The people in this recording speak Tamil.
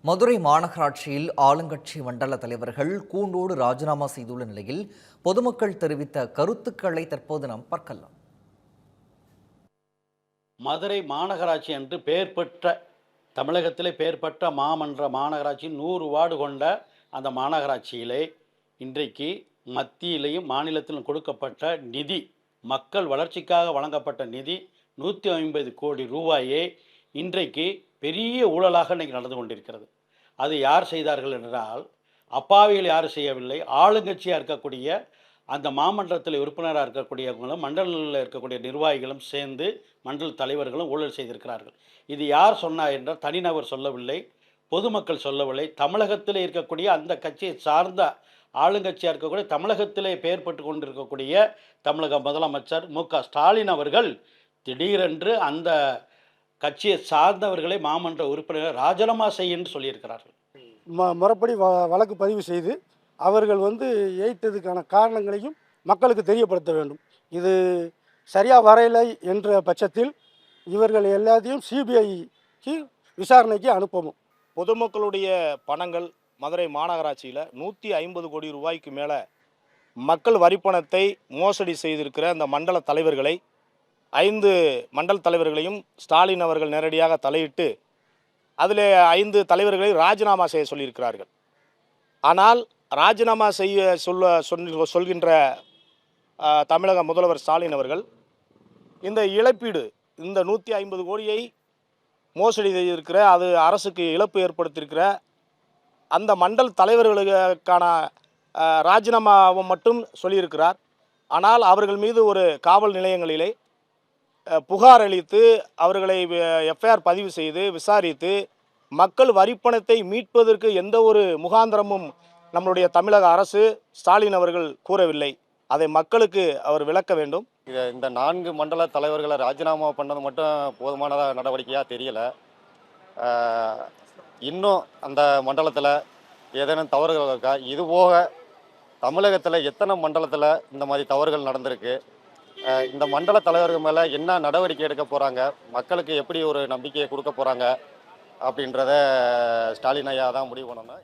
மதுரை மாநகராட்சியில் ஆளுங்கட்சி மண்டல தலைவர்கள் கூண்டோடு ராஜினாமா செய்துள்ள நிலையில் பொதுமக்கள் தெரிவித்த கருத்துக்களை தற்போது நாம் பார்க்கலாம். மதுரை மாநகராட்சி என்று பெயர் பெற்ற தமிழகத்திலே பெயர் பெற்ற மாநகராட்சி 100 வார்டு கொண்ட அந்த மாநகராட்சியிலே இன்றைக்கு மத்தியிலையும் மாநிலத்திலும் கொடுக்கப்பட்ட நிதி, மக்கள் வளர்ச்சிக்காக வழங்கப்பட்ட நிதி 150 கோடி ரூபாயே இன்றைக்கு பெரிய ஊழலாக இன்றைக்கு நடந்து கொண்டிருக்கிறது. அது யார் செய்தார்கள் என்றால், அப்பாவிகள் யாரும் செய்யவில்லை. ஆளுங்கட்சியாக இருக்கக்கூடிய அந்த மாமன்றத்தில் உறுப்பினராக இருக்கக்கூடியவங்களும் மண்டலில் இருக்கக்கூடிய நிர்வாகிகளும் சேர்ந்து மண்டல தலைவர்களும் ஊழல் செய்திருக்கிறார்கள். இது யார் சொன்னார் என்றால் தனிநபர் சொல்லவில்லை, பொதுமக்கள் சொல்லவில்லை. தமிழகத்தில் இருக்கக்கூடிய அந்த கட்சியை சார்ந்த ஆளுங்கட்சியாக இருக்கக்கூடிய தமிழகத்திலே பெயர் பெற்று கொண்டிருக்கக்கூடிய தமிழக முதலமைச்சர் மு.க.ஸ்டாலின் அவர்கள் திடீரென்று அந்த கட்சியை சார்ந்தவர்களை மாமன்ற உறுப்பினர் ராஜினாமா செய்யன்னு சொல்லியிருக்கிறார்கள். முறைப்படி வழக்கு பதிவு செய்து அவர்கள் ஏற்றதுக்கான காரணங்களையும் மக்களுக்கு தெரியப்படுத்த வேண்டும். இது சரியாக வரையலை என்ற பட்சத்தில் இவர்கள் எல்லாத்தையும் சிபிஐக்கு விசாரணைக்கு அனுப்பவும். பொதுமக்களுடைய பணங்கள் மதுரை மாநகராட்சியில் 150 கோடி ரூபாய்க்கு மேலே மக்கள் வரிப்பணத்தை மோசடி செய்திருக்கிற அந்த மண்டல தலைவர்களை 5 மண்டல தலைவர்களையும் ஸ்டாலின் அவர்கள் நேரடியாக தலையிட்டு அதில் 5 தலைவர்களை ராஜினாமா செய்ய சொல்லியிருக்கிறார்கள். ஆனால் ராஜினாமா செய்ய சொல்கின்ற தமிழக முதல்வர் ஸ்டாலின் அவர்கள் இந்த இழப்பீடு, இந்த 150 கோடியை மோசடி செய்திருக்கிற, அது அரசுக்கு இழப்பு ஏற்படுத்தியிருக்கிற அந்த மண்டல் தலைவர்களுக்கான ராஜினாமாவை மட்டும் சொல்லியிருக்கிறார். ஆனால் அவர்கள் மீது ஒரு காவல் நிலையங்களிலே புகார் அளித்து அவர்களை எஃப்ஐஆர் பதிவு செய்து விசாரித்து மக்கள் வரிப்பணத்தை மீட்பதற்கு எந்த ஒரு முகாந்திரமும் நம்மளுடைய தமிழக அரசு ஸ்டாலின் அவர்கள் கூறவில்லை. அதை மக்களுக்கு அவர் விளக்க வேண்டும். இந்த 4 மண்டல தலைவர்களை ராஜினாமா பண்ணது மட்டும் போதுமான நடவடிக்கையாக தெரியலை. இன்னும் அந்த மண்டலத்தில் ஏதேனும் தவறுகள் இருக்கா? இதுபோக தமிழகத்தில் எத்தனை மண்டலத்தில் இந்த மாதிரி தவறுகள் நடந்திருக்கு? இந்த மண்டல தலைவர்கள் மேலே என்ன நடவடிக்கை எடுக்க போகிறாங்க? மக்களுக்கு எப்படி ஒரு நம்பிக்கையை கொடுக்க போகிறாங்க அப்படின்றத ஸ்டாலின் ஐயா தான் முடிவு பண்ணணும்.